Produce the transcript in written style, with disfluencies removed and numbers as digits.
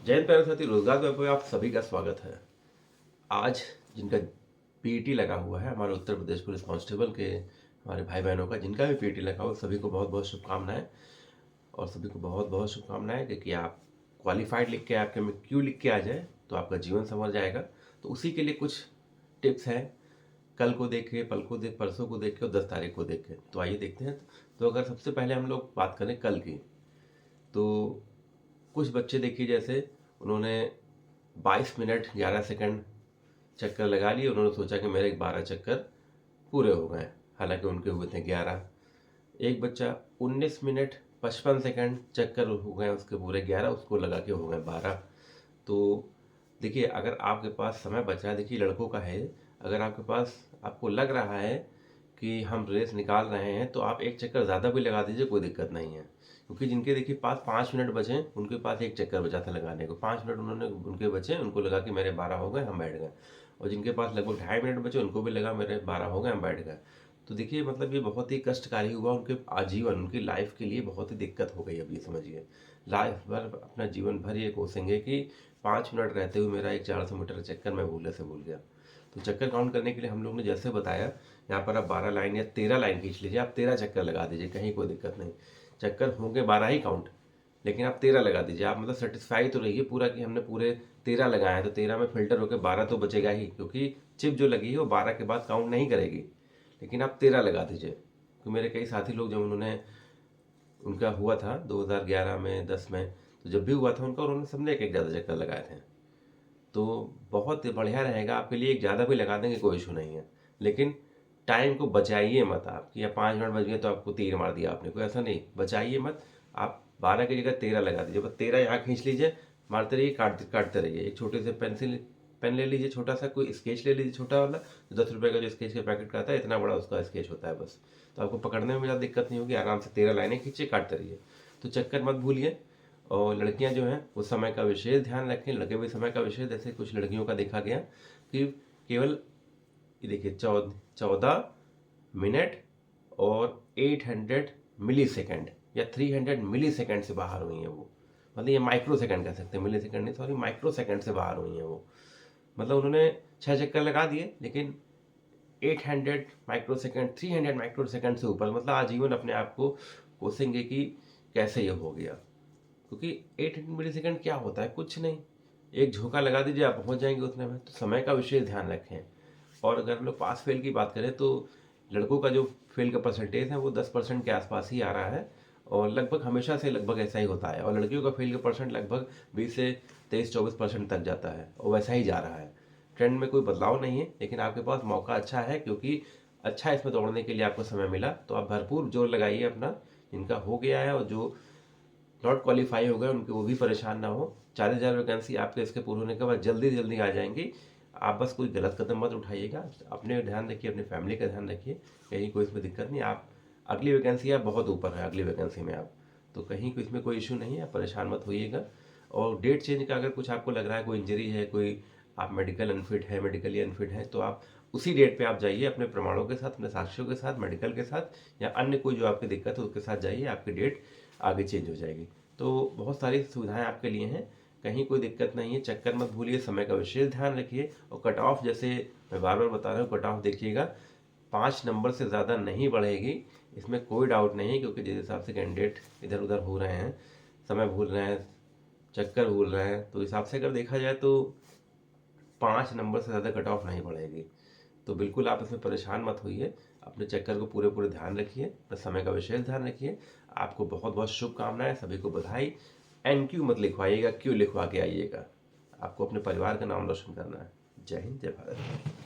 जय हिंद प्यारे साथी, रोजगार वेब में आप सभी का स्वागत है। आज जिनका पीईटी लगा हुआ है, हमारे उत्तर प्रदेश पुलिस कांस्टेबल के हमारे भाई बहनों का जिनका भी पीईटी लगा हो, सभी को बहुत बहुत शुभकामनाएं। और सभी को बहुत बहुत शुभकामनाएं क्योंकि आप क्वालिफाइड लिख के आपके में क्यों लिख के आ जाए तो आपका जीवन संवर जाएगा। तो उसी के लिए कुछ टिप्स हैं, कल को देख के, पल को देख, परसों को देख के और 10 तारीख को देख के। तो आइए देखते हैं। तो अगर सबसे पहले हम लोग बात करें कल की, तो कुछ बच्चे देखिए, जैसे उन्होंने 22 मिनट 11 सेकंड चक्कर लगा लिए। उन्होंने सोचा कि मेरे 12 चक्कर पूरे हो गए, हालांकि उनके हुए थे 11। एक बच्चा 19 मिनट 55 सेकंड चक्कर हो गए, उसके पूरे 11, उसको लगा के हो गए 12। तो देखिए, अगर आपके पास समय बचा है, देखिए लड़कों का है, अगर आपके पास आपको लग रहा है कि हम रेस निकाल रहे हैं तो आप एक चक्कर ज़्यादा भी लगा दीजिए, कोई दिक्कत नहीं है। क्योंकि जिनके देखिए पास 5 मिनट बचे, उनके पास एक चक्कर बचा था लगाने को, 5 मिनट उन्होंने उनके बचे, उनको लगा कि मेरे 12 हो गए, हम बैठ गए। और जिनके पास लगभग 2.5 मिनट बचे, उनको भी लगा मेरे 12 हो गए, हम बैठ गए। तो देखिए मतलब ये बहुत ही कष्टकारी हुआ उनके आजीवन, उनकी लाइफ के लिए बहुत ही दिक्कत हो गई। अब ये समझिए, लाइफ भर अपना जीवन भर ये कोसेंगे कि 5 मिनट रहते हुए मेरा एक 400 मीटर चक्कर मैं भूले से भूल गया। तो चक्कर काउंट करने के लिए हम लोग ने जैसे बताया, यहाँ पर आप 12 लाइन या 13 लाइन खींच लीजिए, आप 13 चक्कर लगा दीजिए, कहीं कोई दिक्कत नहीं। चक्कर होंगे 12 ही काउंट, लेकिन आप 13 लगा दीजिए। आप मतलब सेटिस्फाई तो रहिए पूरा कि हमने पूरे 13 लगाए हैं, तो 13 में फिल्टर होकर 12 तो बचेगा ही, क्योंकि चिप जो लगी है वो 12 के बाद काउंट नहीं करेगी। लेकिन आप 13 लगा दीजिए। तो मेरे कई साथी लोग, जब उन्होंने उनका हुआ था 2011 में, 10 में, तो जब भी हुआ था उनका, उन्होंने सबने एक एक ज़्यादा चक्कर लगाए थे। तो बहुत बढ़िया रहेगा आपके लिए, एक ज़्यादा भी लगा देंगे कोई इशू नहीं है। लेकिन टाइम को बचाइए मत आप कि या 5 मिनट बच गए तो आपको तीर मार दिया आपने, कोई ऐसा नहीं, बचाइए मत। आप 12 की जगह 13 लगा दीजिए, बस 13 यहाँ खींच लीजिए, मारते रहिए, काटते काटते रहिए। एक छोटे से पेन ले लीजिए, छोटा सा कोई स्केच ले लीजिए, छोटा वाला, 10 रुपये का जो स्केच का पैकेट का आता है, इतना बड़ा उसका स्केच होता है बस। तो आपको पकड़ने में ज़्यादा दिक्कत नहीं होगी, आराम से 13 लाइनें खींचिए, काटते रहिए। तो चक्कर मत भूलिए। और लड़कियां जो हैं वो समय का विशेष ध्यान रखें, लड़के भी समय का विशेष। जैसे कुछ लड़कियों का देखा गया कि केवल ये देखिए 14 मिनट और 800 मिली सेकेंड या 300 मिली सेकेंड से बाहर हुई हैं वो। मतलब ये माइक्रो सेकेंड कह सकते हैं, मिली सेकेंड नहीं, सॉरी, माइक्रो सेकेंड से बाहर हुई हैं वो। मतलब उन्होंने 6 चक्कर लगा दिए, लेकिन 800 माइक्रो सेकेंड, 300 माइक्रो सेकेंड से ऊपर, मतलब आजीवन अपने आप को कोसेंगे कि कैसे ये हो गया। क्योंकि 800 मिली सेकेंड क्या होता है, कुछ नहीं, एक झोंका लगा दीजिए, आप पहुंच जाएंगे उतने में। तो समय का विशेष ध्यान रखें। और अगर हम लोग पास फेल की बात करें, तो लड़कों का जो फेल का परसेंटेज है वो 10% के आसपास ही आ रहा है, और लगभग हमेशा से लगभग ऐसा ही होता है। और लड़कियों का फेल का परसेंट लगभग 20 से 23-24% तक जाता है, और वैसा ही जा रहा है। ट्रेंड में कोई बदलाव नहीं है, लेकिन आपके पास मौका अच्छा है, क्योंकि अच्छा इसमें दौड़ने के लिए आपको समय मिला। तो आप भरपूर जोर लगाइए अपना। जिनका हो गया है और जो नॉट क्वालिफाई हो गए, उनके वो भी परेशान ना हो। 40,000 वैकेंसी आपके इसके पूरे होने के बाद जल्दी जल्दी आ जाएंगी। आप बस कोई गलत कदम मत उठाइएगा, अपने ध्यान रखिए, अपनी फैमिली का ध्यान रखिए, कहीं कोई इसमें दिक्कत नहीं। आप अगली वैकेंसी आप बहुत ऊपर है, अगली वैकेंसी में आप, तो कहीं कोई इसमें कोई इशू नहीं है, आप परेशान मत होइएगा। और डेट चेंज का अगर कुछ आपको लग रहा है, कोई इंजरी है, कोई आप मेडिकल अनफिट है, मेडिकली अनफिट है, तो आप उसी डेट पे आप जाइए अपने प्रमाणों के साथ, अपने साक्ष्यों के साथ, मेडिकल के साथ, या अन्य कोई जो आपकी दिक्कत है उसके साथ जाइए, आपकी डेट आगे चेंज हो जाएगी। तो बहुत सारी सुविधाएं आपके लिए हैं, कहीं कोई दिक्कत नहीं है। चक्कर मत भूलिए, समय का विशेष ध्यान रखिए। और कट ऑफ, जैसे मैं बार बार बता रहा हूँ, कट ऑफ देखिएगा, 5 नंबर से ज़्यादा नहीं बढ़ेगी, इसमें कोई डाउट नहीं है। क्योंकि जिस हिसाब से कैंडिडेट इधर उधर हो रहे हैं, समय भूल रहे हैं, चक्कर भूल रहे हैं, तो हिसाब से अगर देखा जाए तो 5 नंबर से ज़्यादा कट ऑफ नहीं बढ़ेगी। तो बिल्कुल आप इसमें परेशान मत होइए, अपने चक्कर को पूरे पूरे ध्यान रखिए, अपने समय का विशेष ध्यान रखिए। आपको बहुत बहुत शुभकामनाएं, सभी को बधाई। NQ मत लिखवाइएगा, क्यों लिखवा के आइएगा। आपको अपने परिवार का नाम रोशन करना है। जय हिंद, जय भारत।